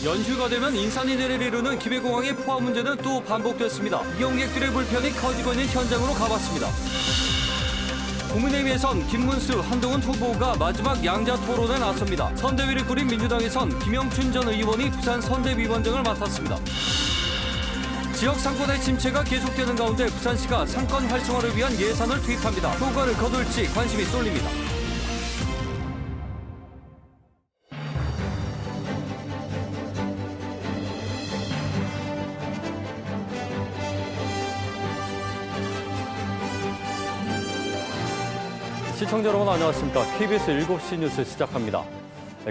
연휴가 되면 인산이 내리르는 김해공항의 포화 문제는 또 반복됐습니다. 이용객들의 불편이 커지고 있는 현장으로 가봤습니다. 국민의힘에선 김문수, 한동훈 후보가 마지막 양자 토론에 나섭니다. 선대위를 꾸린 민주당에선 김영춘 전 의원이 부산 선대위원장을 맡았습니다. 지역 상권의 침체가 계속되는 가운데 부산시가 상권 활성화를 위한 예산을 투입합니다. 효과를 거둘지 관심이 쏠립니다. 시청자 여러분 안녕하십니까. KBS 7시 뉴스 시작합니다.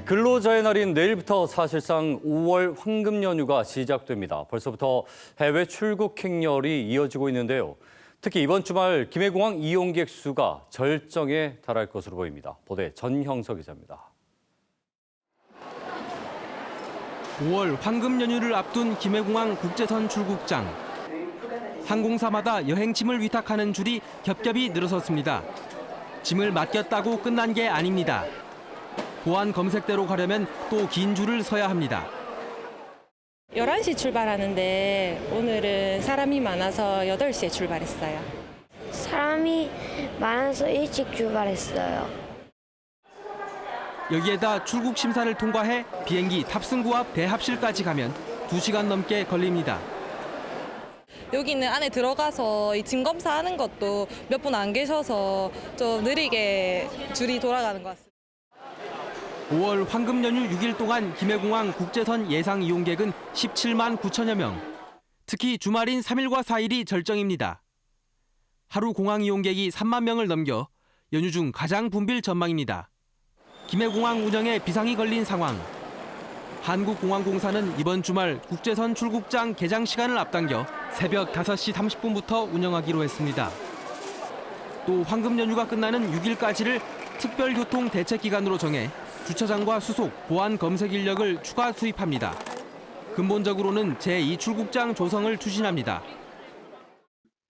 근로자의 날인 내일부터 사실상 5월 황금 연휴가 시작됩니다. 벌써부터 해외 출국 행렬이 이어지고 있는데요. 특히 이번 주말 김해공항 이용객 수가 절정에 달할 것으로 보입니다. 보도에 전형석 기자입니다. 5월 황금 연휴를 앞둔 김해공항 국제선 출국장. 항공사마다 여행짐을 위탁하는 줄이 겹겹이 늘어섰습니다. 짐을 맡겼다고 끝난 게 아닙니다. 보안 검색대로 가려면 또 긴 줄을 서야 합니다. 11시 출발하는데 오늘은 사람이 많아서 8시에 출발했어요. 사람이 많아서 일찍 출발했어요. 여기에다 출국 심사를 통과해 비행기 탑승구 앞 대합실까지 가면 2시간 넘게 걸립니다. 여기는 안에 들어가서 이 짐 검사하는 것도 몇 분 안 계셔서 좀 느리게 줄이 돌아가는 것 같습니다. 5월 황금 연휴 6일 동안 김해공항 국제선 예상 이용객은 17만 9천여 명. 특히 주말인 3일과 4일이 절정입니다. 하루 공항 이용객이 3만 명을 넘겨 연휴 중 가장 붐빌 전망입니다. 김해공항 운영에 비상이 걸린 상황. 한국공항공사는 이번 주말 국제선 출국장 개장 시간을 앞당겨 새벽 5시 30분부터 운영하기로 했습니다. 또 황금 연휴가 끝나는 6일까지를 특별교통 대책 기간으로 정해 주차장과 수속, 보안 검색 인력을 추가 투입합니다. 근본적으로는 제2출국장 조성을 추진합니다.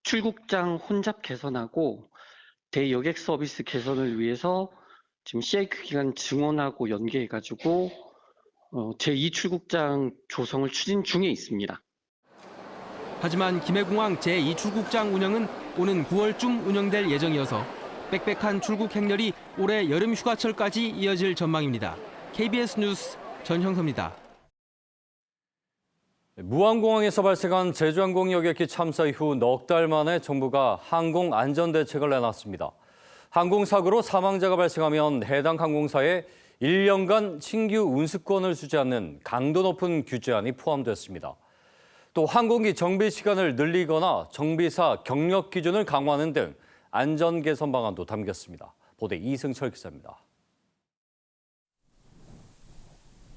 출국장 혼잡 개선하고 대여객 서비스 개선을 위해서 지금 CIQ 기간 증원하고 연계해가지고 제2출국장 조성을 추진 중에 있습니다. 하지만 김해공항 제2출국장 운영은 오는 9월쯤 운영될 예정이어서 빽빽한 출국 행렬이 올해 여름 휴가철까지 이어질 전망입니다. KBS 뉴스 전형섭입니다. 무안공항에서 발생한 제주항공 여객기 참사 이후 넉 달 만에 정부가 항공 안전 대책을 내놨습니다. 항공사고로 사망자가 발생하면 해당 항공사에 1년간 신규 운수권을 주지 않는 강도 높은 규제안이 포함됐습니다. 또 항공기 정비 시간을 늘리거나 정비사 경력 기준을 강화하는 등 안전 개선 방안도 담겼습니다. 보도 이승철 기자입니다.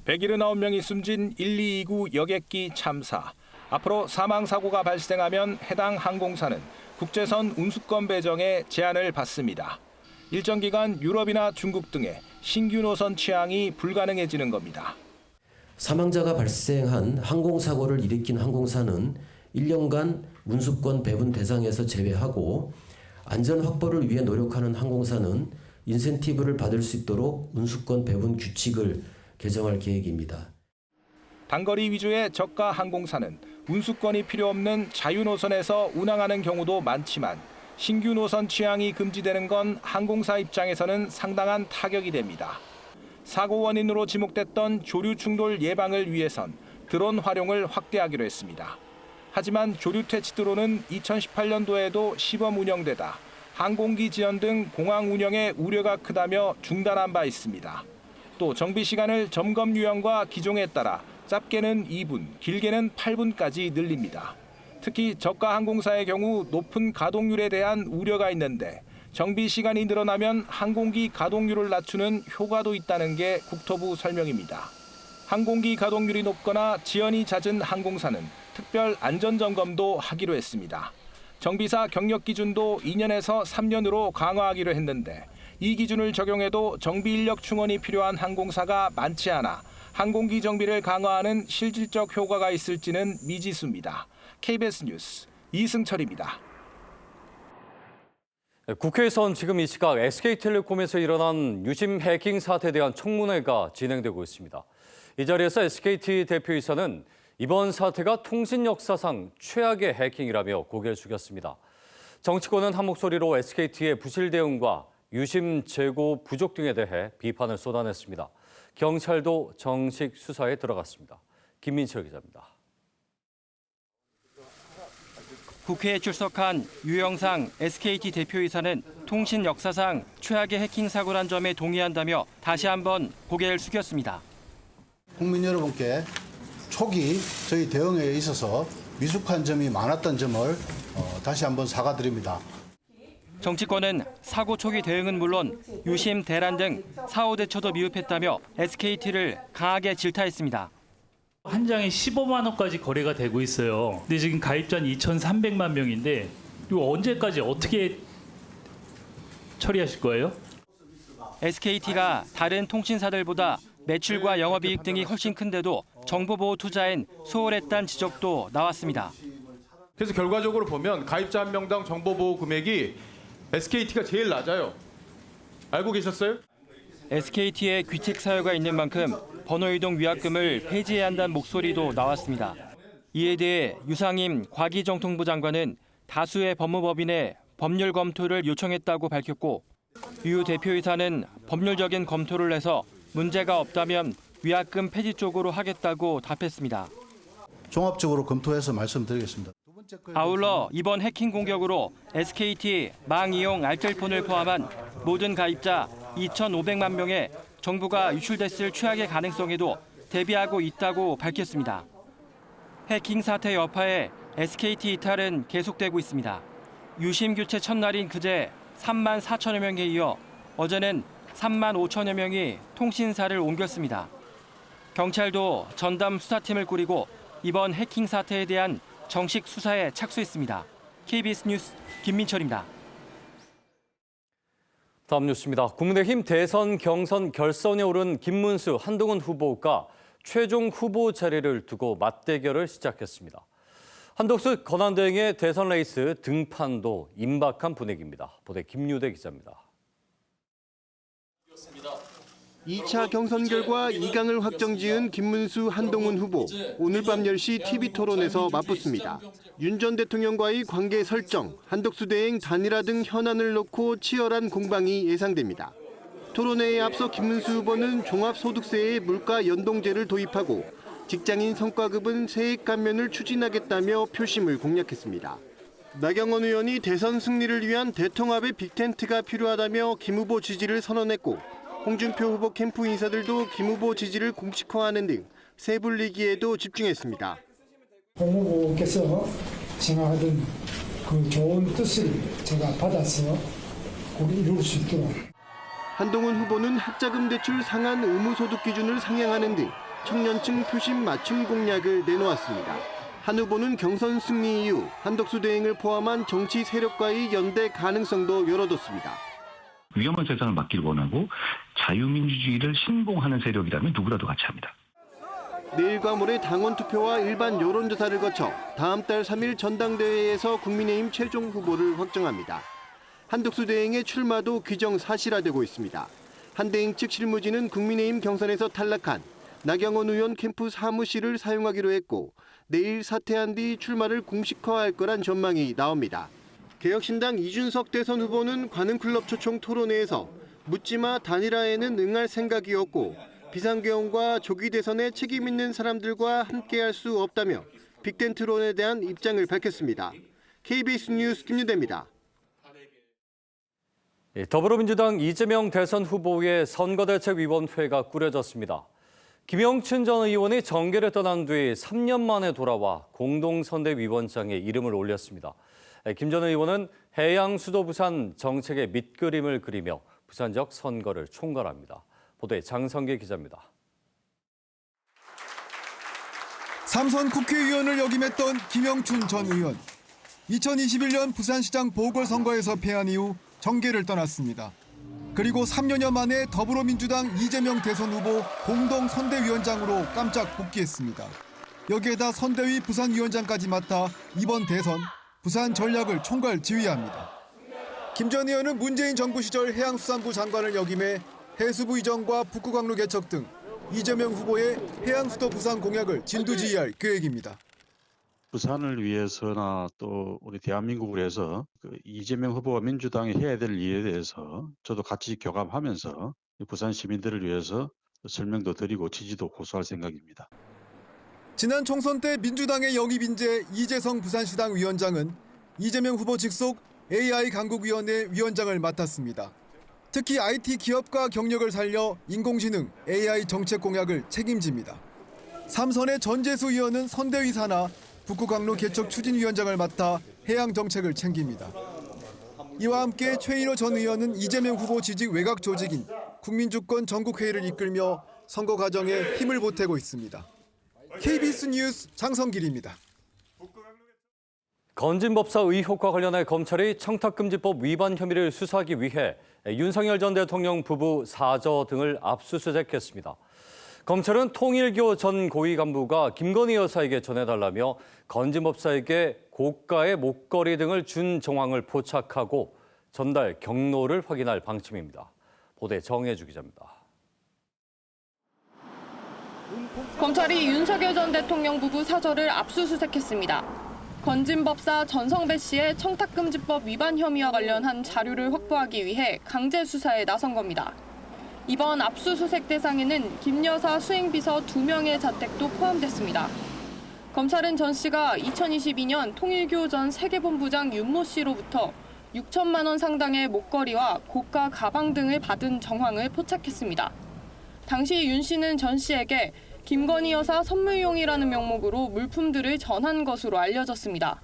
179명이 숨진 1229 여객기 참사. 앞으로 사망사고가 발생하면 해당 항공사는 국제선 운수권 배정에 제한을 받습니다. 일정 기간 유럽이나 중국 등의 신규 노선 취항이 불가능해지는 겁니다. 사망자가 발생한 항공사고를 일으킨 항공사는 1년간 운수권 배분 대상에서 제외하고 안전 확보를 위해 노력하는 항공사는 인센티브를 받을 수 있도록 운수권 배분 규칙을 개정할 계획입니다. 단거리 위주의 저가 항공사는 운수권이 필요 없는 자유노선에서 운항하는 경우도 많지만 신규 노선 취항이 금지되는 건 항공사 입장에서는 상당한 타격이 됩니다. 사고 원인으로 지목됐던 조류 충돌 예방을 위해선 드론 활용을 확대하기로 했습니다. 하지만 조류 퇴치 드론은 2018년도에도 시범 운영되다 항공기 지연 등 공항 운영에 우려가 크다며 중단한 바 있습니다. 또 정비 시간을 점검 유형과 기종에 따라 짧게는 2분, 길게는 8분까지 늘립니다. 특히 저가 항공사의 경우 높은 가동률에 대한 우려가 있는데 정비 시간이 늘어나면 항공기 가동률을 낮추는 효과도 있다는 게 국토부 설명입니다. 항공기 가동률이 높거나 지연이 잦은 항공사는 특별 안전점검도 하기로 했습니다. 정비사 경력 기준도 2년에서 3년으로 강화하기로 했는데 이 기준을 적용해도 정비 인력 충원이 필요한 항공사가 많지 않아 항공기 정비를 강화하는 실질적 효과가 있을지는 미지수입니다. KBS 뉴스 이승철입니다. 국회에선 지금 이 시각 SK텔레콤에서 일어난 유심 해킹 사태에 대한 청문회가 진행되고 있습니다. 이 자리에서 SKT 대표이사는 이번 사태가 통신 역사상 최악의 해킹이라며 고개를 숙였습니다. 정치권은 한 목소리로 SKT의 부실 대응과 유심 재고 부족 등에 대해 비판을 쏟아냈습니다. 경찰도 정식 수사에 들어갔습니다. 김민철 기자입니다. 국회에 출석한 유영상 SKT 대표이사는 통신 역사상 최악의 해킹 사고란 점에 동의한다며 다시 한번 고개를 숙였습니다. 국민 여러분께 초기 저희 대응에 있어서 미숙한 점이 많았던 점을 다시 한번 사과드립니다. 정치권은 사고 초기 대응은 물론 유심, 대란 등 사후 대처도 미흡했다며 SKT를 강하게 질타했습니다. 한 장에 15만 원까지 거래가 되고 있어요. 근데 지금 가입자는 2,300만 명인데 이거 언제까지 어떻게 처리하실 거예요? SKT가 다른 통신사들보다 매출과 영업이익 등이 훨씬 큰데도 정보보호 투자엔 소홀했다는 지적도 나왔습니다. 그래서 결과적으로 보면 가입자 한 명당 정보보호 금액이 SKT가 제일 낮아요. 알고 계셨어요? SKT에 귀책 사유가 있는 만큼 번호이동 위약금을 폐지해야 한다는 목소리도 나왔습니다. 이에 대해 유상임 과기정통부 장관은 다수의 법무법인에 법률 검토를 요청했다고 밝혔고 유 대표이사는 법률적인 검토를 해서 문제가 없다면 위약금 폐지 쪽으로 하겠다고 답했습니다. 종합적으로 검토해서 말씀드리겠습니다. 아울러 이번 해킹 공격으로 SKT 망 이용 알뜰폰을 포함한 모든 가입자 2,500만 명에 정보가 유출됐을 최악의 가능성에도 대비하고 있다고 밝혔습니다. 해킹 사태 여파에 SKT 이탈은 계속되고 있습니다. 유심 교체 첫날인 그제 3만 4천여 명에 이어 어제는 3만 5천여 명이 통신사를 옮겼습니다. 경찰도 전담 수사팀을 꾸리고 이번 해킹 사태에 대한 정식 수사에 착수했습니다. KBS 뉴스 김민철입니다. 다음 뉴스입니다. 국민의힘 대선 경선 결선에 오른 김문수, 한동훈 후보가 최종 후보 자리를 두고 맞대결을 시작했습니다. 한덕수 권한대행의 대선 레이스 등판도 임박한 분위기입니다. 보도에 김유대 기자입니다. 2차 경선 결과 2강을 확정지은 김문수, 한동훈 후보. 오늘 밤 10시 TV토론에서 맞붙습니다. 윤 전 대통령과의 관계 설정, 한덕수 대행 단일화 등 현안을 놓고 치열한 공방이 예상됩니다. 토론회에 앞서 김문수 후보는 종합소득세에 물가 연동제를 도입하고 직장인 성과급은 세액 감면을 추진하겠다며 표심을 공략했습니다. 나경원 의원이 대선 승리를 위한 대통합의 빅텐트가 필요하다며 김 후보 지지를 선언했고 홍준표 후보 캠프 인사들도 김 후보 지지를 공식화하는 등 세불리기에도 집중했습니다. 홍 후보께서 생각하던 그 좋은 뜻을 제가 받아서 꼭 이룰 수 있도록. 한동훈 후보는 학자금 대출 상한 의무소득 기준을 상향하는 등 청년층 표심 맞춤 공약을 내놓았습니다. 한 후보는 경선 승리 이후 한덕수 대행을 포함한 정치 세력과의 연대 가능성도 열어뒀습니다. 위험한 세상을 막기를 원하고 자유민주주의를 신봉하는 세력이라면 누구라도 같이 합니다. 내일과 모레 당원 투표와 일반 여론조사를 거쳐 다음 달 3일 전당대회에서 국민의힘 최종 후보를 확정합니다. 한덕수 대행의 출마도 기정사실화되고 있습니다. 한 대행 측 실무진은 국민의힘 경선에서 탈락한 나경원 의원 캠프 사무실을 사용하기로 했고 내일 사퇴한 뒤 출마를 공식화할 거란 전망이 나옵니다. 개혁신당 이준석 대선 후보는 관음클럽 초청 토론회에서 묻지마 단일화에는 응할 생각이 없고 비상계엄과 조기 대선에 책임 있는 사람들과 함께할 수 없다며 빅텐트론에 대한 입장을 밝혔습니다. KBS 뉴스 김유대입니다. 더불어민주당 이재명 대선 후보의 선거대책위원회가 꾸려졌습니다. 김영춘 전 의원이 정계를 떠난 뒤 3년 만에 돌아와 공동선대위원장에 이름을 올렸습니다. 김 전 의원은 해양 수도 부산 정책의 밑그림을 그리며 부산 지역 선거를 총괄합니다. 보도에 장성계 기자입니다. 삼선 국회의원을 역임했던 김영춘 전 의원. 2021년 부산시장 보궐선거에서 패한 이후 정계를 떠났습니다. 그리고 3년여 만에 더불어민주당 이재명 대선 후보 공동선대위원장으로 깜짝 복귀했습니다. 여기에다 선대위 부산위원장까지 맡아 이번 대선 부산 전략을 총괄 지휘합니다. 김 전 의원은 문재인 정부 시절 해양수산부 장관을 역임해 해수부 이전과 북구강로 개척 등 이재명 후보의 해양수도 부산 공약을 진두지휘할 계획입니다. 부산을 위해서나 또 우리 대한민국을 위해서 이재명 후보가 민주당이 해야 될 일에 대해서 저도 같이 교감하면서 부산 시민들을 위해서 설명도 드리고 지지도 고수할 생각입니다. 지난 총선 때 민주당의 영입 인재 이재성 부산시당 위원장은 이재명 후보 직속 AI 강국위원회 위원장을 맡았습니다. 특히 IT 기업과 경력을 살려 인공지능 AI 정책 공약을 책임집니다. 삼선의 전재수 의원은 선대위 산하 북구강로 개척 추진위원장을 맡아 해양 정책을 챙깁니다. 이와 함께 최인호 전 의원은 이재명 후보 지직 외곽 조직인 국민주권 전국회의를 이끌며 선거 과정에 힘을 보태고 있습니다. KBS 뉴스 장성길입니다. 건진법사 의혹과 관련해 검찰이 청탁금지법 위반 혐의를 수사하기 위해 윤석열 전 대통령 부부 사저 등을 압수수색했습니다. 검찰은 통일교 전 고위 간부가 김건희 여사에게 전해달라며 건진법사에게 고가의 목걸이 등을 준 정황을 포착하고 전달 경로를 확인할 방침입니다. 보도에 정혜주 기자입니다. 검찰이 윤석열 전 대통령 부부 사저를 압수수색했습니다. 건진법사 전성배 씨의 청탁금지법 위반 혐의와 관련한 자료를 확보하기 위해 강제 수사에 나선 겁니다. 이번 압수수색 대상에는 김 여사 수행비서 2명의 자택도 포함됐습니다. 검찰은 전 씨가 2022년 통일교 전 세계본부장 윤모 씨로부터 6천만 원 상당의 목걸이와 고가 가방 등을 받은 정황을 포착했습니다. 당시 윤 씨는 전 씨에게 김건희 여사 선물용이라는 명목으로 물품들을 전한 것으로 알려졌습니다.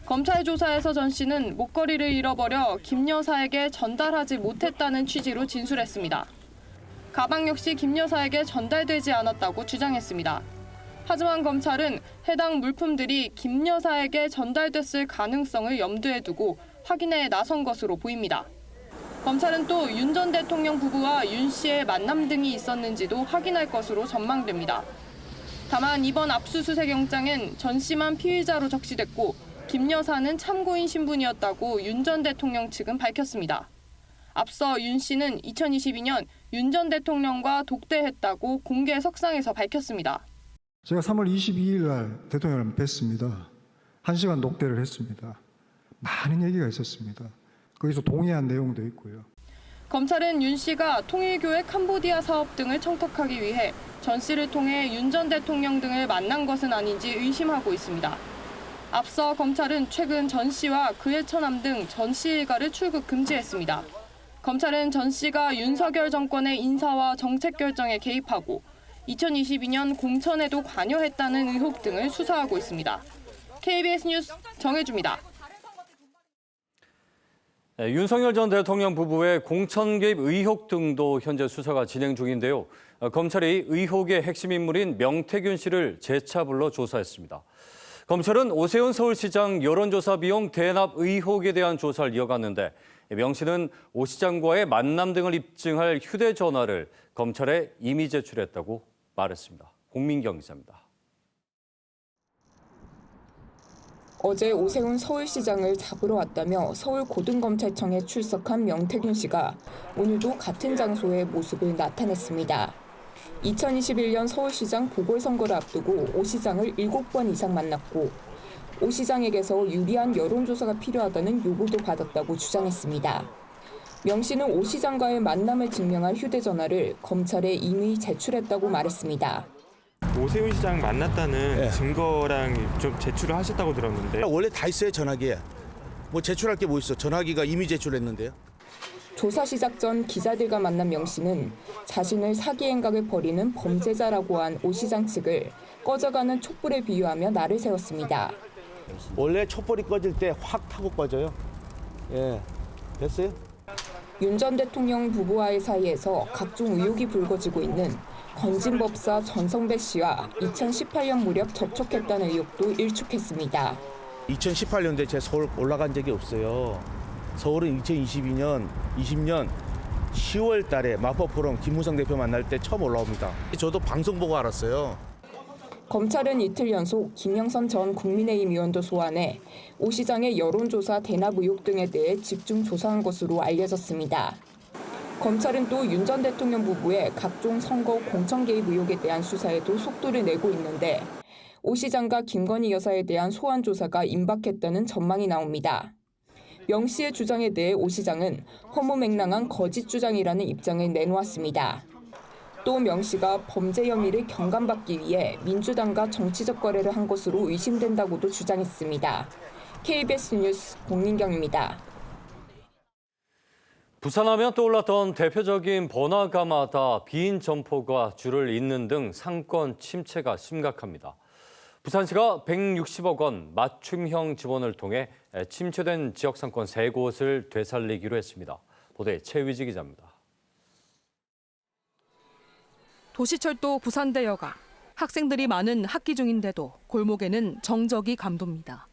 검찰 조사에서 전 씨는 목걸이를 잃어버려 김 여사에게 전달하지 못했다는 취지로 진술했습니다. 가방 역시 김 여사에게 전달되지 않았다고 주장했습니다. 하지만 검찰은 해당 물품들이 김 여사에게 전달됐을 가능성을 염두에 두고 확인에 나선 것으로 보입니다. 검찰은 또 윤 전 대통령 부부와 윤 씨의 만남 등이 있었는지도 확인할 것으로 전망됩니다. 다만 이번 압수수색 영장엔 전 씨만 피의자로 적시됐고 김 여사는 참고인 신분이었다고 윤 전 대통령 측은 밝혔습니다. 앞서 윤 씨는 2022년 윤 전 대통령과 독대했다고 공개 석상에서 밝혔습니다. 제가 3월 22일 날 대통령을 뵀습니다. 1시간 독대를 했습니다. 많은 얘기가 있었습니다. 거기서 동의한 내용도 있고요. 검찰은 윤 씨가 통일교의 캄보디아 사업 등을 청탁하기 위해 전 씨를 통해 윤 전 대통령 등을 만난 것은 아닌지 의심하고 있습니다. 앞서 검찰은 최근 전 씨와 그의 처남 등 전 씨 일가를 출국 금지했습니다. 검찰은 전 씨가 윤석열 정권의 인사와 정책 결정에 개입하고 2022년 공천에도 관여했다는 의혹 등을 수사하고 있습니다. KBS 뉴스 정혜주입니다. 윤석열 전 대통령 부부의 공천 개입 의혹 등도 현재 수사가 진행 중인데요. 검찰이 의혹의 핵심 인물인 명태균 씨를 재차 불러 조사했습니다. 검찰은 오세훈 서울시장 여론조사 비용 대납 의혹에 대한 조사를 이어갔는데 명 씨는 오 시장과의 만남 등을 입증할 휴대전화를 검찰에 이미 제출했다고 말했습니다. 공민경 기자입니다. 어제 오세훈 서울시장을 잡으러 왔다며 서울고등검찰청에 출석한 명태균 씨가 오늘도 같은 장소에 모습을 나타냈습니다. 2021년 서울시장 보궐선거를 앞두고 오 시장을 7번 이상 만났고 오 시장에게서 유리한 여론조사가 필요하다는 요구도 받았다고 주장했습니다. 명 씨는 오 시장과의 만남을 증명할 휴대전화를 검찰에 이미 제출했다고 말했습니다. 오세훈 시장 만났다는 증거랑 좀 제출을 하셨다고 들었는데. 원래 다 있어요, 전화기에. 뭐 제출할 게 뭐 있어. 전화기가 이미 제출했는데요. 조사 시작 전 기자들과 만난 명 씨는 자신을 사기 행각을 벌이는 범죄자라고 한 오 시장 측을 꺼져가는 촛불에 비유하며 날을 세웠습니다. 원래 촛불이 꺼질 때 확 타고 꺼져요. 예, 됐어요? 윤 전 대통령 부부와의 사이에서 각종 의혹이 불거지고 있는 건진법사 전성배 씨와 2018년 무렵 접촉했다는 의혹도 일축했습니다. 2018년도에 제가 서울 올라간 적이 없어요. 서울은 2020년 10월 달에 마포포럼 김무성 대표 만날 때 처음 올라옵니다. 저도 방송 보고 알았어요. 검찰은 이틀 연속 김영선 전 국민의힘 의원도 소환해 오 시장의 여론조사 대납 의혹 등에 대해 집중 조사한 것으로 알려졌습니다. 검찰은 또 윤 전 대통령 부부의 각종 선거 공천 개입 의혹에 대한 수사에도 속도를 내고 있는데 오 시장과 김건희 여사에 대한 소환 조사가 임박했다는 전망이 나옵니다. 명 씨의 주장에 대해 오 시장은 허무맹랑한 거짓 주장이라는 입장을 내놓았습니다. 또 명 씨가 범죄 혐의를 경감받기 위해 민주당과 정치적 거래를 한 것으로 의심된다고도 주장했습니다. KBS 뉴스 공민경입니다. 부산하면 떠올랐던 대표적인 번화가마다 빈 점포가 줄을 잇는 등 상권 침체가 심각합니다. 부산시가 160억 원 맞춤형 지원을 통해 침체된 지역 상권 3곳을 되살리기로 했습니다. 보도에 최위지 기자입니다. 도시철도 부산대여가 학생들이 많은 학기 중인데도 골목에는 정적이 감돕니다.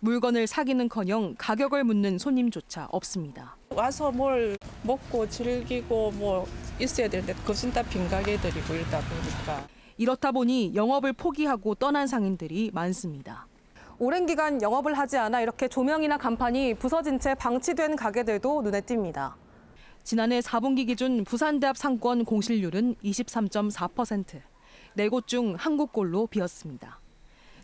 물건을 사기는커녕 가격을 묻는 손님조차 없습니다. 와서 뭘 먹고 즐기고 뭐 있어야 되는데 거진 다 빈 가게들이고 이러다 보니까. 이렇다 보니 영업을 포기하고 떠난 상인들이 많습니다. 오랜 기간 영업을 하지 않아 이렇게 조명이나 간판이 부서진 채 방치된 가게들도 눈에 띕니다. 지난해 4분기 기준 부산대 앞 상권 공실률은 23.4%, 4곳 중 1곳꼴로 비었습니다.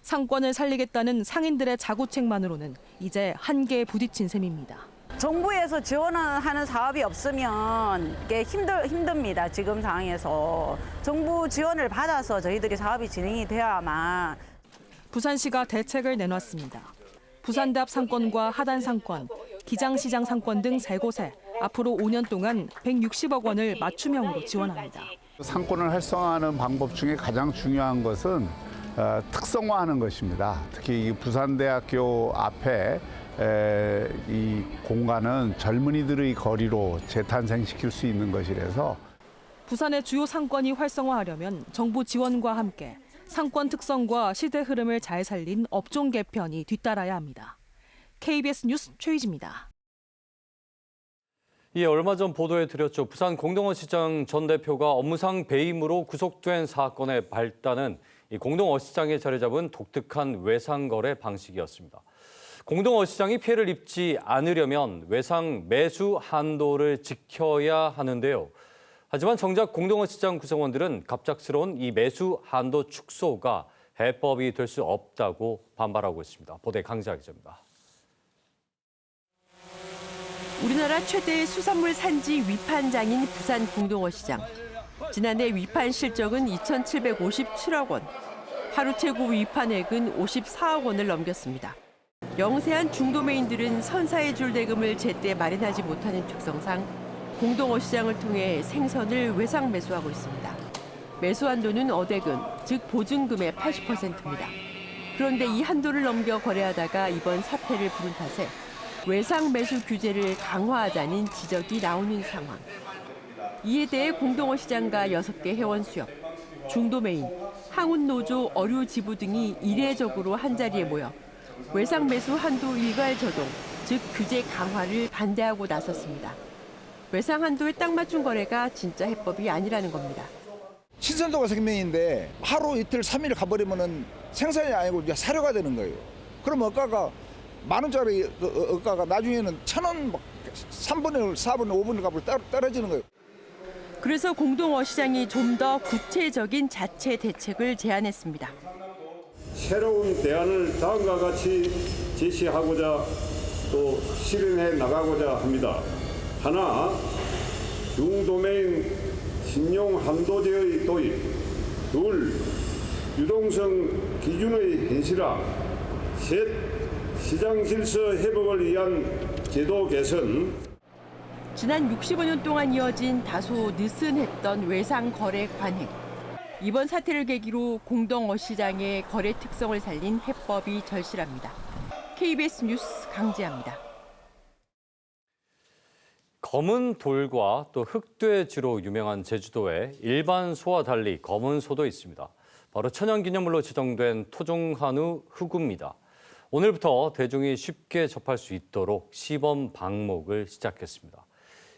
상권을 살리겠다는 상인들의 자구책만으로는 이제 한계에 부딪힌 셈입니다. 정부에서 지원하는 사업이 없으면 이게 힘듭니다. 지금 상황에서. 정부 지원을 받아서 저희들이 사업이 진행이 돼야만. 부산시가 대책을 내놨습니다. 부산대 앞 상권과 하단 상권, 기장시장 상권 등 3곳에 앞으로 5년 동안 160억 원을 맞춤형으로 지원합니다. 상권을 활성화하는 방법 중에 가장 중요한 것은 특성화하는 것입니다. 특히 이 부산대학교 앞에 이 공간은 젊은이들의 거리로 재탄생시킬 수 있는 것이라서 부산의 주요 상권이 활성화하려면 정부 지원과 함께 상권 특성과 시대 흐름을 잘 살린 업종 개편이 뒤따라야 합니다. KBS 뉴스 최희지입니다. 얼마 전 보도해드렸죠. 부산 공동원 시장 전 대표가 업무상 배임으로 구속된 사건의 발단은 이 공동원 시장에 자리 잡은 독특한 외상거래 방식이었습니다. 공동원 시장이 피해를 입지 않으려면 외상 매수 한도를 지켜야 하는데요. 하지만 정작 공동원 시장 구성원들은 갑작스러운 이 매수 한도 축소가 해법이 될 수 없다고 반발하고 있습니다. 보도에 강지아 기자입니다. 우리나라 최대의 수산물 산지 위판장인 부산 공동원 시장. 지난해 위판 실적은 2,757억 원, 하루 최고 위판액은 54억 원을 넘겼습니다. 영세한 중도매인들은 선사해 줄 대금을 제때 마련하지 못하는 특성상 공동원 시장을 통해 생선을 외상 매수하고 있습니다. 매수 한도는 어대금, 즉 보증금의 80%입니다. 그런데 이 한도를 넘겨 거래하다가 이번 사태를 부른 탓에 외상 매수 규제를 강화하자는 지적이 나오는 상황. 이에 대해 공동원 시장과 6개 회원 수협, 중도매인, 항운노조, 어류지부 등이 이례적으로 한자리에 모여 외상 매수 한도 일괄 적용, 즉 규제 강화를 반대하고 나섰습니다. 외상 한도에 딱 맞춘 거래가 진짜 해법이 아니라는 겁니다. 신선도가 생명인데 하루 이틀 3일 가버리면은 생산이 아니고 이제 사료가 되는 거예요. 그럼 어가가 10,000원짜리 어가가 나중에는 1,000원, 3분의 1, 4분의 5분의 값으로 떨어지는 거예요. 그래서 공동원 시장이 좀 더 구체적인 자체 대책을 제안했습니다. 새로운 대안을 다음과 같이 제시하고자 또 실현해 나가고자 합니다. 하나, 중도매인 신용 한도제의 도입. 둘, 유동성 기준의 현실화. 셋, 시장 질서 회복을 위한 제도 개선. 지난 65년 동안 이어진 다소 느슨했던 외상 거래 관행. 이번 사태를 계기로 공동어 시장의 거래 특성을 살린 해법이 절실합니다. KBS 뉴스 강지아입니다. 검은 돌과 또 흑돼지로 유명한 제주도에 일반 소와 달리 검은 소도 있습니다. 바로 천연기념물로 지정된 토종한우 흑우입니다. 오늘부터 대중이 쉽게 접할 수 있도록 시범 방목을 시작했습니다.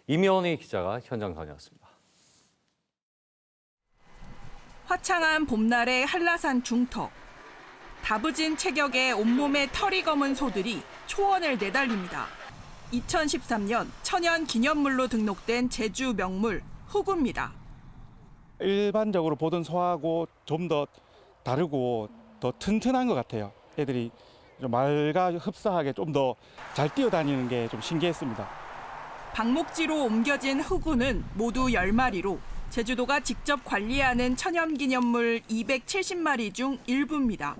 이면희 기자가 현장 다녀왔습니다. 화창한 봄날의 한라산 중턱. 다부진 체격에 온몸에 털이 검은 소들이 초원을 내달립니다. 2013년 천연 기념물로 등록된 제주 명물 흑우입니다. 일반적으로 보던 소하고 좀 더 다르고 더 튼튼한 것 같아요. 애들이 좀 맑아 흡사하게 좀 더 잘 뛰어다니는 게 좀 신기했습니다. 방목지로 옮겨진 흑우는 모두 10마리로 제주도가 직접 관리하는 천연기념물 270마리 중 일부입니다.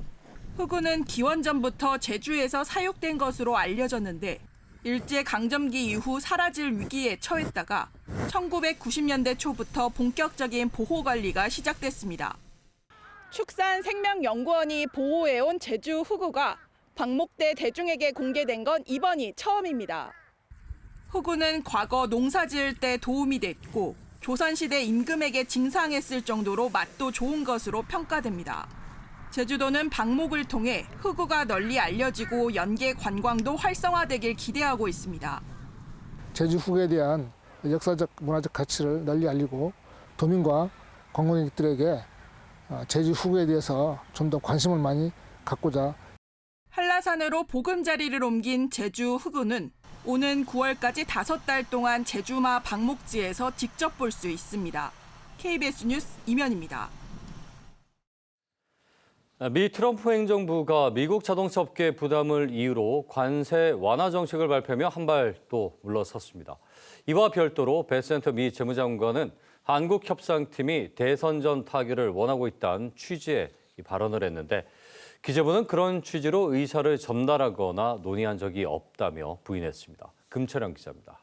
흑우는 기원전부터 제주에서 사육된 것으로 알려졌는데 일제강점기 이후 사라질 위기에 처했다가 1990년대 초부터 본격적인 보호관리가 시작됐습니다. 축산생명연구원이 보호해온 제주 흑우가 방목대 대중에게 공개된 건 이번이 처음입니다. 흑우는 과거 농사 지을 때 도움이 됐고 조선시대 임금에게 징상했을 정도로 맛도 좋은 것으로 평가됩니다. 제주도는 방목을 통해 흑우가 널리 알려지고 연계 관광도 활성화되길 기대하고 있습니다. 제주 흑우에 대한 역사적 문화적 가치를 널리 알리고 도민과 관광객들에게 제주 흑우에 대해서 좀 더 관심을 많이 갖고자 한라산으로 보금자리를 옮긴 제주 흑우는 오는 9월까지 5달 동안 제주마 방목지에서 직접 볼 수 있습니다. KBS 뉴스 이면입니다. 미 트럼프 행정부가 미국 자동차 업계 부담을 이유로 관세 완화 정책을 발표하며 한 발 또 물러섰습니다. 이와 별도로 베센터 미 재무장관은 한국 협상팀이 대선 전 타결을 원하고 있다는 취지의 발언을 했는데 기재부는 그런 취지로 의사를 전달하거나 논의한 적이 없다며 부인했습니다. 금철영 기자입니다.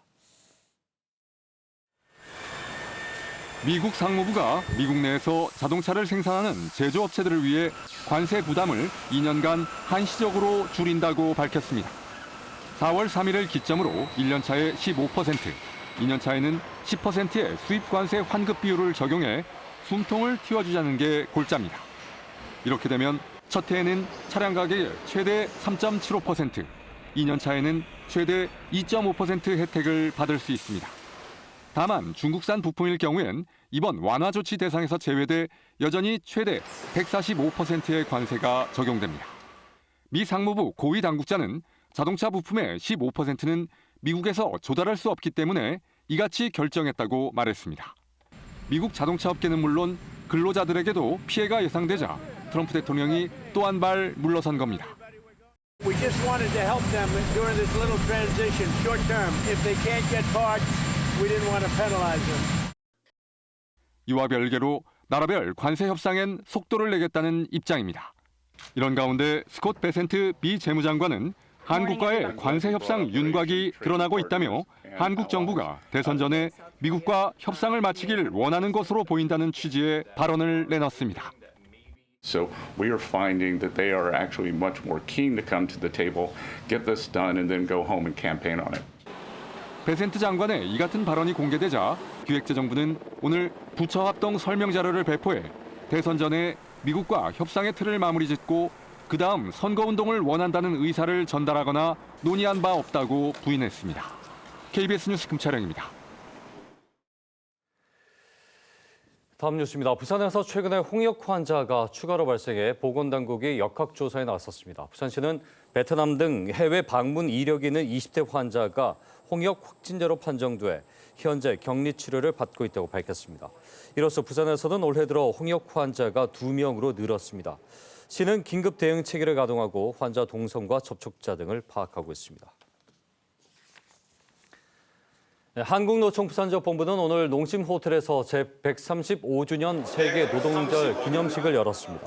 미국 상무부가 미국 내에서 자동차를 생산하는 제조업체들을 위해 관세 부담을 2년간 한시적으로 줄인다고 밝혔습니다. 4월 3일을 기점으로 1년 차에 15%, 2년 차에는 10%의 수입 관세 환급 비율을 적용해 숨통을 틔워주자는 게 골자입니다. 이렇게 되면 첫 해에는 차량 가격의 최대 3.75%, 2년 차에는 최대 2.5% 혜택을 받을 수 있습니다. 다만 중국산 부품일 경우엔 이번 완화 조치 대상에서 제외돼 여전히 최대 145%의 관세가 적용됩니다. 미 상무부 고위 당국자는 자동차 부품의 15%는 미국에서 조달할 수 없기 때문에 이같이 결정했다고 말했습니다. 미국 자동차 업계는 물론 근로자들에게도 피해가 예상되자 트럼프 대통령이 또 한 발 물러선 겁니다. We just wanted to help them during this little transition, short term. If they can't get parts, we didn't want to penalize them. 이와 별개로 나라별 관세 협상엔 속도를 내겠다는 입장입니다. 이런 가운데 스콧 베센트 미 재무장관은 한국과의 관세 협상 윤곽이 드러나고 있다며 한국 정부가 대선 전에 미국과 협상을 마치길 원하는 것으로 보인다는 취지의 발언을 내놨습니다. So we are finding that they are actually much more keen to come to the table, get this done, and then go home and campaign on it. 베센트 장관의 이 같은 발언이 공개되자 기획재정부는 오늘 부처 합동 설명 자료를 배포해 대선 전에 미국과 협상의 틀을 마무리 짓고 그다음 선거운동을 원한다는 의사를 전달하거나 논의한 바 없다고 부인했습니다. KBS 뉴스 금차량입니다. 다음 뉴스입니다. 부산에서 최근에 홍역 환자가 추가로 발생해 보건당국이 역학조사에 나섰습니다. 부산시는 베트남 등 해외 방문 이력이 있는 20대 환자가 홍역 확진자로 판정돼 현재 격리 치료를 받고 있다고 밝혔습니다. 이로써 부산에서는 올해 들어 홍역 환자가 2명으로 늘었습니다. 시는 긴급 대응 체계를 가동하고 환자 동선과 접촉자 등을 파악하고 있습니다. 한국노총 부산지역 본부는 오늘 농심호텔에서 제135주년 세계 노동절 기념식을 열었습니다.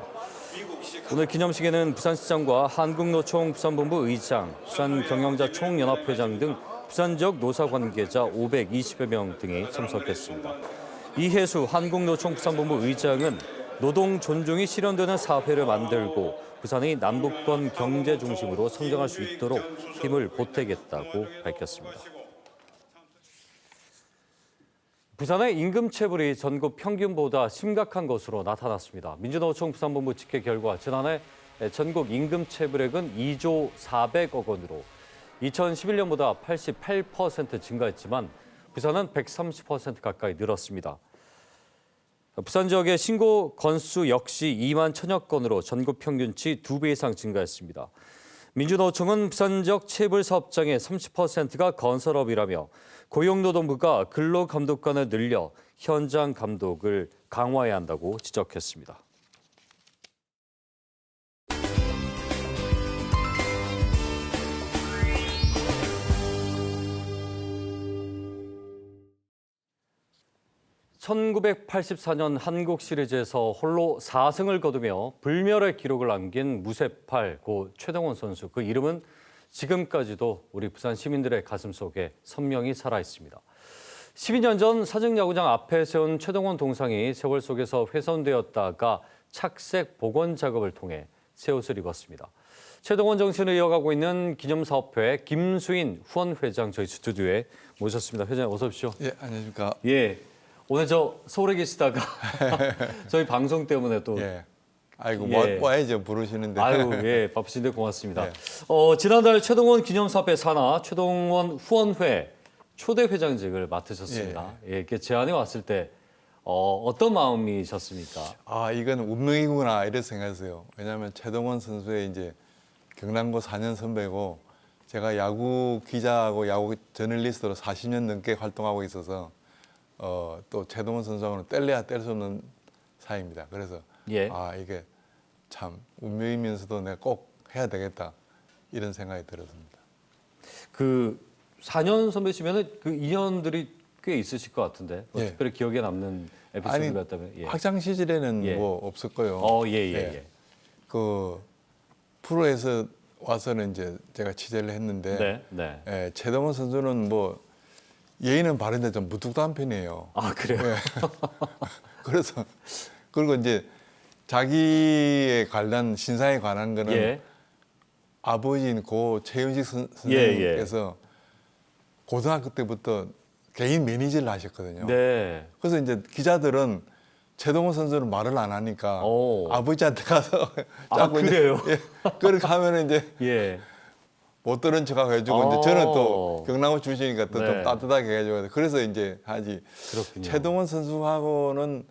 오늘 기념식에는 부산시장과 한국노총 부산본부 의장, 부산경영자 총연합회장 등 부산지역 노사 관계자 520여 명 등이 참석했습니다. 이혜수 한국노총 부산본부 의장은 노동 존중이 실현되는 사회를 만들고 부산이 남북권 경제 중심으로 성장할 수 있도록 힘을 보태겠다고 밝혔습니다. 부산의 임금체불이 전국 평균보다 심각한 것으로 나타났습니다. 민주노총 부산본부 집계 결과 지난해 전국 임금체불액은 2조 400억 원으로 2011년보다 88% 증가했지만 부산은 130% 가까이 늘었습니다. 부산 지역의 신고 건수 역시 2만 1,000여 건으로 전국 평균치 2배 이상 증가했습니다. 민주노총은 부산 지역 체불 사업장의 30%가 건설업이라며 고용노동부가 근로감독관을 늘려 현장 감독을 강화해야 한다고 지적했습니다. (1984년) 한국 시리즈에서 홀로 4승을 거두며 불멸의 기록을 남긴 무쇠팔 고 최동원 선수. 그 이름은 지금까지도 우리 부산 시민들의 가슴속에 선명히 살아있습니다. 12년 전 사직야구장 앞에 세운 최동원 동상이 세월 속에서 훼손되었다가 착색 복원 작업을 통해 새 옷을 입었습니다. 최동원 정신을 이어가고 있는 기념사업회 김수인 후원회장 저희 스튜디오에 모셨습니다. 회장님 어서 오십시오. 예, 안녕하십니까. 예. 오늘 저 서울에 계시다가 저희 방송 때문에 또 예. 아이고 예. 와야죠 부르시는데. 아유 예 바쁘신데 고맙습니다. 예. 지난달 최동원 기념사업회 산하 최동원 후원회 초대 회장직을 맡으셨습니다. 예. 이렇게 제안이 왔을 때 어떤 마음이셨습니까? 아 이건 운명이구나 이렇게 생각했어요. 왜냐하면 최동원 선수의 이제 경남고 4년 선배고 제가 야구 기자하고 야구 저널리스트로 40년 넘게 활동하고 있어서. 또 최동원 선수하고는 뗄래야 뗄 수 없는 사이입니다. 그래서 예. 아 이게 참 운명이면서도 내가 꼭 해야 되겠다 이런 생각이 들었습니다. 그 4년 선배시면은 그 인연들이 꽤 있으실 것 같은데 뭐 예. 특별히 기억에 남는 에피소드가 있다면 예. 학창 시절에는 예. 뭐 없었고요. 예. 그 프로에서 와서는 이제 제가 취재를 했는데 네. 예, 최동원 선수는 뭐 예의는 바른데 좀 무뚝뚝한 편이에요. 아 그래요? 예. 그래서 그리고 이제 자기에 관련 신사에 관한 거는 예. 아버지인 고 최윤식 선생님께서 고등학교 때부터 개인 매니저를 하셨거든요. 네. 그래서 이제 기자들은 최동원 선수는 말을 안 하니까 아버지한테 가서 자꾸 그래요? 예, 그렇게 하면 이제 예. 못 들은 척하고 해주고 이제 저는 또 경남고 출신이니까 또 좀 따뜻하게 해줘야 돼. 그래서 이제 하지. 그렇군요. 최동원 선수하고는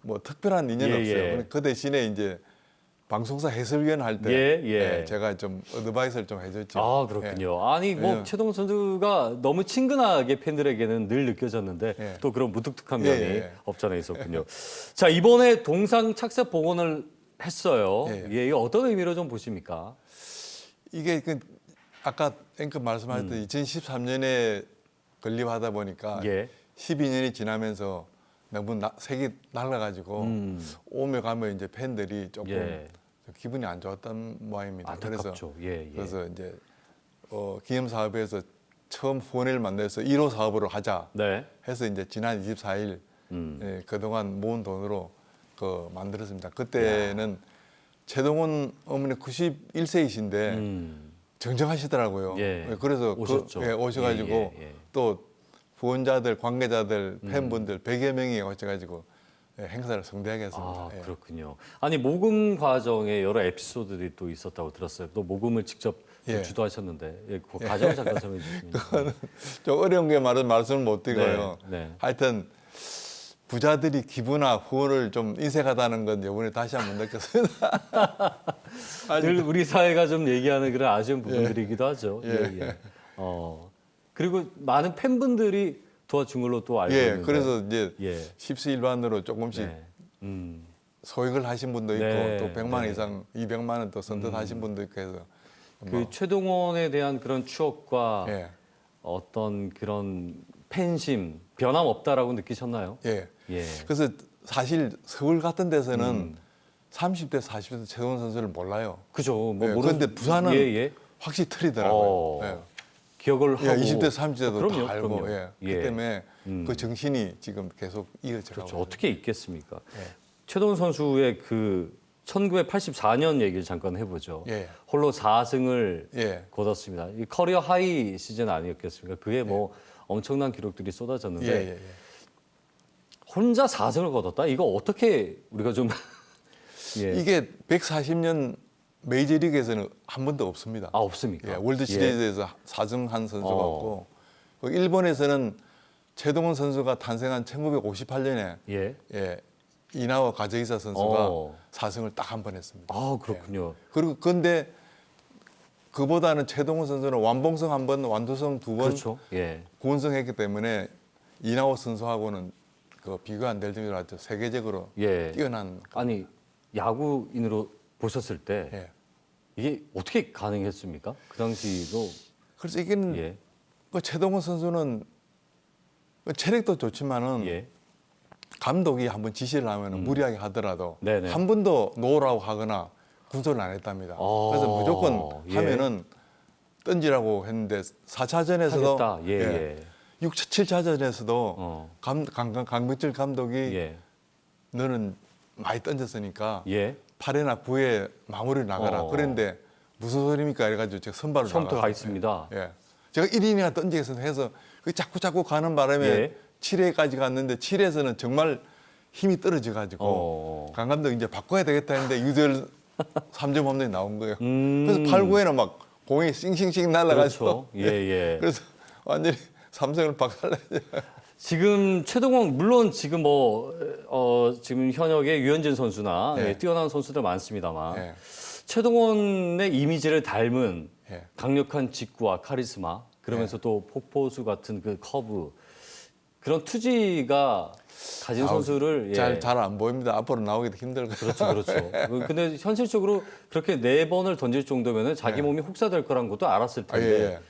뭐 특별한 인연은 없어요. 그 대신에 이제 방송사 해설위원 할 때 제가 좀 어드바이스를 좀 해줬죠. 아 그렇군요. 아니 뭐 최동원 선수가 너무 친근하게 팬들에게는 늘 느껴졌는데 또 그런 무뚝뚝한 면이 없잖아 있었군요. 자 이번에 동상 착색 복원을 했어요. 이게 어떤 의미로 좀 보십니까? 이게 그 아까 앵커 말씀하셨듯이 2013년에 건립하다 보니까 12년이 지나면서 너무 색이 날라가지고 오며 가며 이제 팬들이 조금 기분이 안 좋았던 모양입니다. 안타깝죠. 그래서 이제 기념사업에서 처음 후원회를 만들어서 1호 사업으로 하자 해서 이제 지난 24일 그동안 모은 돈으로 만들었습니다. 그때는 최동원 어머니 91세이신데 정정하시더라고요. 그래서 오셔가지고 또 후원자들, 관계자들, 팬분들 100여 명이 오셔가지고 행사를 성대하게 했습니다. 아, 그렇군요. 아니 모금 과정에 여러 에피소드들이 또 있었다고 들었어요. 또 모금을 직접 주도하셨는데 그 과정을 잠깐 설명해 주시면. 그거는 좀 어려운 게 말씀을 못 드리고요. 하여튼 부자들이 기부나 후원을 좀 인색하다는 건 이번에 다시 한번 느꼈습니다. 늘 우리 사회가 좀 얘기하는 그런 아쉬운 부분들이기도 하죠. 그리고 많은 팬분들이 도와준 걸로 또 알고 있는데. 그래서 이제 십시일반으로 조금씩 소액을 하신 분도 있고 또 100만 원 이상, 200만 원 또 선뜻하신 분도 있고 해서. 그 최동원에 대한 그런 추억과 어떤 그런 팬심 변함없다라고 느끼셨나요? 그래서 사실 서울 같은 데서는 30대, 40대 최동원 선수를 몰라요. 그죠. 그런데 부산은 확실히 틀리더라고요. 기억을 하고 20대, 30대도 다 알고. 그럼요. 그 때문에 그 정신이 지금 계속 이어져가고. 그렇죠. 어떻게 있겠습니까? 최동원 선수의 그 1984년 얘기를 잠깐 해보죠. 홀로 4승을 거뒀습니다. 이 커리어 하이 시즌 아니었겠습니까? 그게 뭐 엄청난 기록들이 쏟아졌는데 혼자 4승을 거뒀다? 이거 어떻게 우리가 좀 이게 140년 메이저리그에서는 한 번도 없습니다. 아, 없습니까? 월드 시리즈에서 4승 한 선수가 없고 일본에서는 최동원 선수가 탄생한 1958년에 이나와 가즈이사 선수가 4승을 딱 한 번 했습니다. 아, 그렇군요. 그리고 근데 그보다는 최동원 선수는 완봉승 한 번, 완도승 두 번, 그렇죠. 예. 구원승했기 때문에 이나호 선수하고는 그 비교 안 될 정도로 아주 세계적으로 예. 뛰어난. 아니 야구인으로 보셨을 때 예. 이게 어떻게 가능했습니까? 그 당시도 그래서 이게는 예. 그 최동원 선수는 그 체력도 좋지만은 예. 감독이 한번 지시를 하면 무리하게 하더라도 네네. 한 번도 놓으라고 하거나 군소를 안 했답니다. 그래서 무조건 예. 하면은 던지라고 했는데 4차전에서도 하겠다. 예, 예. 6, 7차전에서도 강병철 감독이 예. 너는 많이 던졌으니까 예. 8회나 9회 마무리를 나가라. 그런데 무슨 소리입니까? 이래가지고 제가 선발을 처음부터 나갔어요. 가 있습니다. 예. 제가 1인이나 던지겠어 해서 그 자꾸 가는 바람에 예. 7회까지 갔는데 7회에서는 정말 힘이 떨어져가지고 강 감독 이제 바꿔야 되겠다 했는데 유들 3점 홈런이 나온 거예요. 그래서 8, 9회는 막 공이 싱싱싱 날아가서 그렇죠. 예, 예. 그래서 완전히 삼성을 박살내죠. 지금 최동원 물론 지금 지금 현역의 유현진 선수나 예. 예, 뛰어난 선수들 많습니다만 예. 최동원의 이미지를 닮은 예. 강력한 직구와 카리스마 그러면서 또 폭포수 같은 그 커브 그런 투지가 가진 선수를 잘 안 보입니다. 앞으로 나오기도 힘들고. 그렇죠. 근데 현실적으로 그렇게 4번을 던질 정도면 자기 몸이 혹사될 거란 것도 알았을 텐데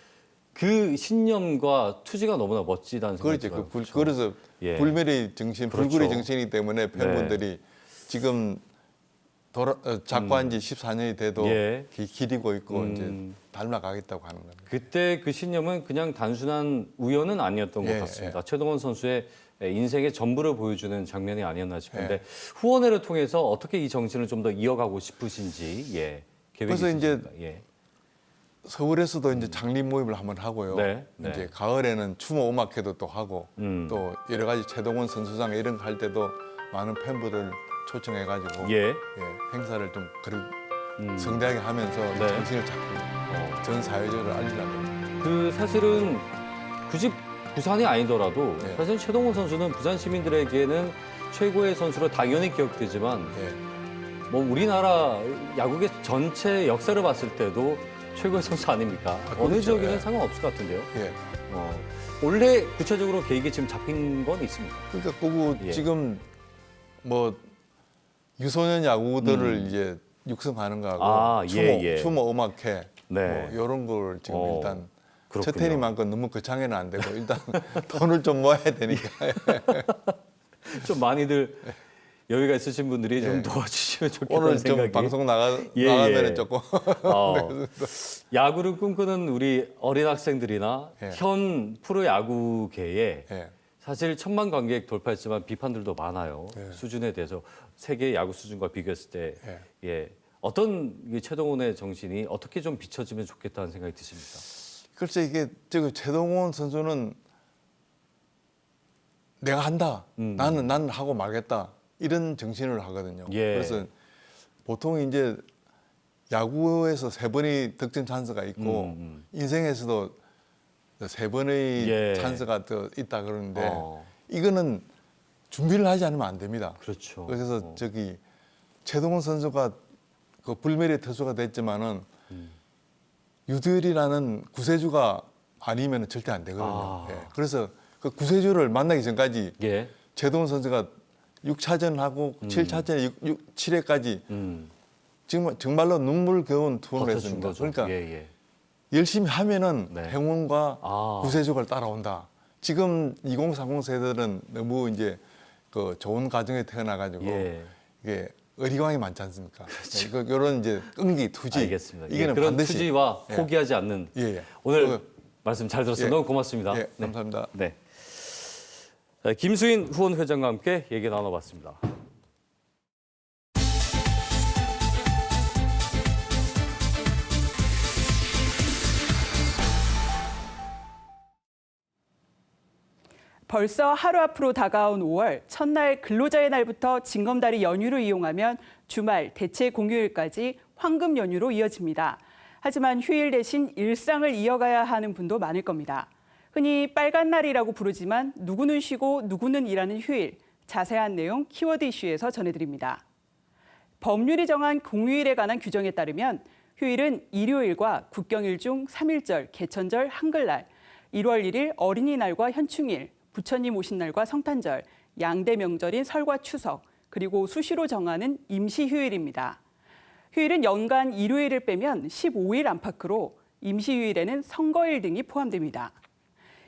그 신념과 투지가 너무나 멋지다는 생각이 들어요. 그래서 불멸의 정신, 불굴의 정신이기 때문에 팬분들이 지금 작고한 지 14년이 돼도 기리고 있고 이제 닮아가겠다고 하는 겁니다. 그때 그 신념은 그냥 단순한 우연은 아니었던 것 같습니다. 최동원 선수의 인생의 전부를 보여주는 장면이 아니었나 싶은데 후원회를 통해서 어떻게 이 정신을 좀 더 이어가고 싶으신지 계획이 그래서 있으십니까? 이제 서울에서도 이제 장립 모임을 한번 하고요. 이제 가을에는 추모 음악회도 또 하고 또 여러 가지 최동원 선수상 이런 거 할 때도 많은 팬분들 초청해가지고 행사를 좀 성대하게 하면서 정신을 잡고 전 사회적으로 알리려고. 그 사실은 굳이 부산이 아니더라도 사실 최동원 선수는 부산 시민들에게는 최고의 선수로 당연히 기억되지만 뭐 우리나라 야구의 전체 역사를 봤을 때도 최고의 선수 아닙니까? 어느 지역에는 상관없을 것 같은데요. 원래 구체적으로 계획이 지금 잡힌 건 있습니까? 그러니까 지금 뭐 유소년 야구들을 이제 육성하는 거하고 추모 음악회 뭐 이런 걸 지금 일단 저태니만큼 너무 거창해는 안 되고 일단 돈을 좀 모아야 되니까 좀 많이들 여유가 있으신 분들이 좀 도와주시면 좋겠다는 오늘 생각이. 좀 방송 나가면 조금 야구를 꿈꾸는 우리 어린 학생들이나 현 프로야구계에 사실 1000만 관객 돌파했지만 비판들도 많아요. 수준에 대해서 세계 야구 수준과 비교했을 때 어떤 최동원의 정신이 어떻게 좀 비춰지면 좋겠다는 생각이 드십니까? 글쎄 이게 최동원 선수는 내가 한다. 나는 하고 말겠다. 이런 정신을 하거든요. 그래서 보통 이제 야구에서 3번의 득점 찬스가 있고 인생에서도 3번의 찬스가 더 있다 그러는데 이거는 준비를 하지 않으면 안 됩니다. 그렇죠. 그래서 최동원 선수가 그 불멸의 투수가 됐지만은 유두열이라는 구세주가 아니면 절대 안 되거든요. 그래서 그 구세주를 만나기 전까지 최동원 선수가 6차전하고 7차전에 7회까지 정말로 눈물겨운 투혼을 했습니다. 그러니까 열심히 하면은 행운과 구세주가 따라온다. 지금 2030 세대들은 너무 이제 그 좋은 가정에 태어나가지고 이게 어리광이 많지 않습니까? 이런 이제 끈기, 투지. 알겠습니다. 이게는 그런 반드시 투지와 포기하지 않는. 오늘 말씀 잘 들었습니다. 너무 고맙습니다. 감사합니다. 네. 김수인 후원 회장과 함께 얘기 나눠봤습니다. 벌써 하루 앞으로 다가온 5월, 첫날 근로자의 날부터 징검다리 연휴를 이용하면 주말, 대체 공휴일까지 황금 연휴로 이어집니다. 하지만 휴일 대신 일상을 이어가야 하는 분도 많을 겁니다. 흔히 빨간 날이라고 부르지만 누구는 쉬고 누구는 일하는 휴일, 자세한 내용 키워드 이슈에서 전해드립니다. 법률이 정한 공휴일에 관한 규정에 따르면 휴일은 일요일과 국경일 중 3.1절, 개천절, 한글날, 1월 1일 어린이날과 현충일, 부처님 오신 날과 성탄절, 양대 명절인 설과 추석, 그리고 수시로 정하는 임시휴일입니다. 휴일은 연간 일요일을 빼면 15일 안팎으로 임시휴일에는 선거일 등이 포함됩니다.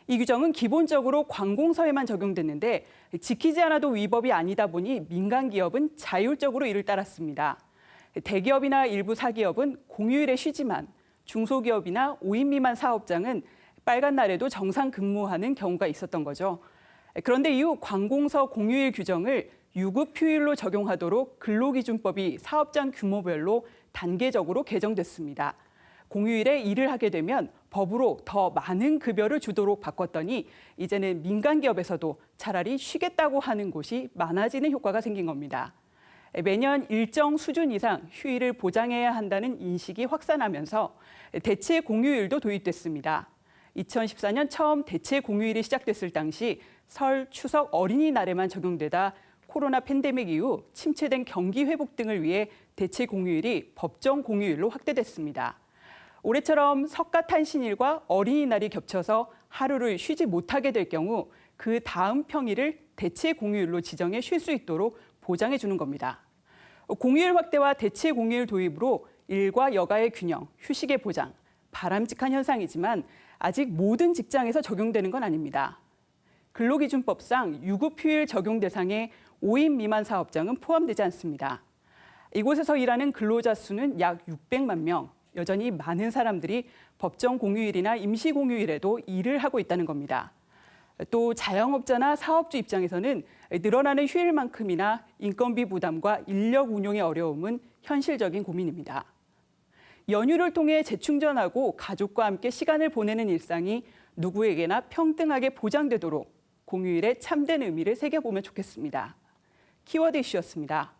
이 규정은 기본적으로 관공서에만 적용됐는데 지키지 않아도 위법이 아니다 보니 민간 기업은 자율적으로 이를 따랐습니다. 대기업이나 일부 사기업은 공휴일에 쉬지만 중소기업이나 5인 미만 사업장은 빨간 날에도 정상 근무하는 경우가 있었던 거죠. 그런데 이후 관공서 공휴일 규정을 유급휴일로 적용하도록 근로기준법이 사업장 규모별로 단계적으로 개정됐습니다. 공휴일에 일을 하게 되면 법으로 더 많은 급여를 주도록 바꿨더니 이제는 민간 기업에서도 차라리 쉬겠다고 하는 곳이 많아지는 효과가 생긴 겁니다. 매년 일정 수준 이상 휴일을 보장해야 한다는 인식이 확산하면서 대체 공휴일도 도입됐습니다. 2014년 처음 대체 공휴일이 시작됐을 당시 설, 추석, 어린이날에만 적용되다 코로나 팬데믹 이후 침체된 경기 회복 등을 위해 대체 공휴일이 법정 공휴일로 확대됐습니다. 올해처럼 석가탄신일과 어린이날이 겹쳐서 하루를 쉬지 못하게 될 경우 그 다음 평일을 대체 공휴일로 지정해 쉴 수 있도록 보장해 주는 겁니다. 공휴일 확대와 대체 공휴일 도입으로 일과 여가의 균형, 휴식의 보장, 바람직한 현상이지만 아직 모든 직장에서 적용되는 건 아닙니다. 근로기준법상 유급휴일 적용 대상에 5인 미만 사업장은 포함되지 않습니다. 이곳에서 일하는 근로자 수는 약 600만 명, 여전히 많은 사람들이 법정 공휴일이나 임시 공휴일에도 일을 하고 있다는 겁니다. 또 자영업자나 사업주 입장에서는 늘어나는 휴일만큼이나 인건비 부담과 인력 운용의 어려움은 현실적인 고민입니다. 연휴를 통해 재충전하고 가족과 함께 시간을 보내는 일상이 누구에게나 평등하게 보장되도록 공휴일의 참된 의미를 새겨보면 좋겠습니다. 키워드 이슈였습니다.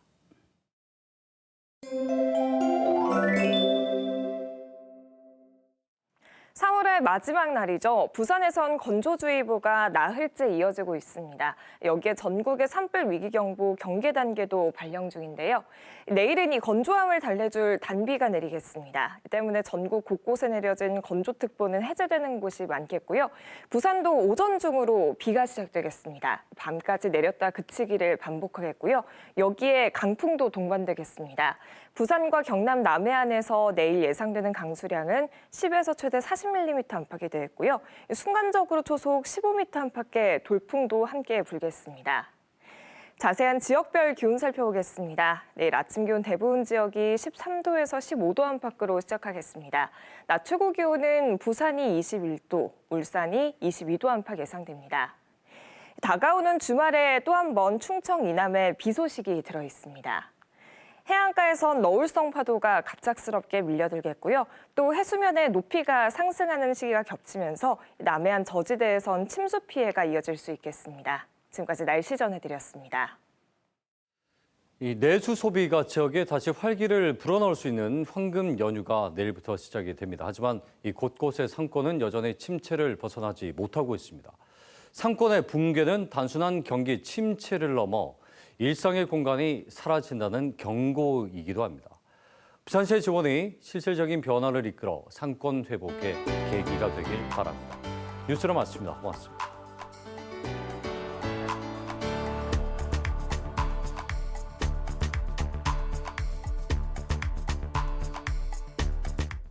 4월의 마지막 날이죠. 부산에선 건조주의보가 나흘째 이어지고 있습니다. 여기에 전국의 산불 위기경보 경계 단계도 발령 중인데요. 내일은 이 건조함을 달래줄 단비가 내리겠습니다. 때문에 전국 곳곳에 내려진 건조특보는 해제되는 곳이 많겠고요. 부산도 오전 중으로 비가 시작되겠습니다. 밤까지 내렸다 그치기를 반복하겠고요. 여기에 강풍도 동반되겠습니다. 부산과 경남 남해안에서 내일 예상되는 강수량은 10에서 최대 40mm 안팎이 되겠고요. 순간적으로 초속 15m 안팎의 돌풍도 함께 불겠습니다. 자세한 지역별 기온 살펴보겠습니다. 내일 아침 기온 대부분 지역이 13도에서 15도 안팎으로 시작하겠습니다. 낮 최고 기온은 부산이 21도, 울산이 22도 안팎 예상됩니다. 다가오는 주말에 또 한 번 충청 이남에 비 소식이 들어 있습니다. 해안가에선 너울성 파도가 갑작스럽게 밀려들겠고요. 또 해수면의 높이가 상승하는 시기가 겹치면서 남해안 저지대에선 침수 피해가 이어질 수 있겠습니다. 지금까지 날씨 전해드렸습니다. 이 내수 소비가 지역에 다시 활기를 불어넣을 수 있는 황금 연휴가 내일부터 시작이 됩니다. 하지만 이 곳곳의 상권은 여전히 침체를 벗어나지 못하고 있습니다. 상권의 붕괴는 단순한 경기 침체를 넘어 일상의 공간이 사라진다는 경고이기도 합니다. 부산시의 지원이 실질적인 변화를 이끌어 상권 회복의 계기가 되길 바랍니다. 뉴스를 마칩니다. 고맙습니다.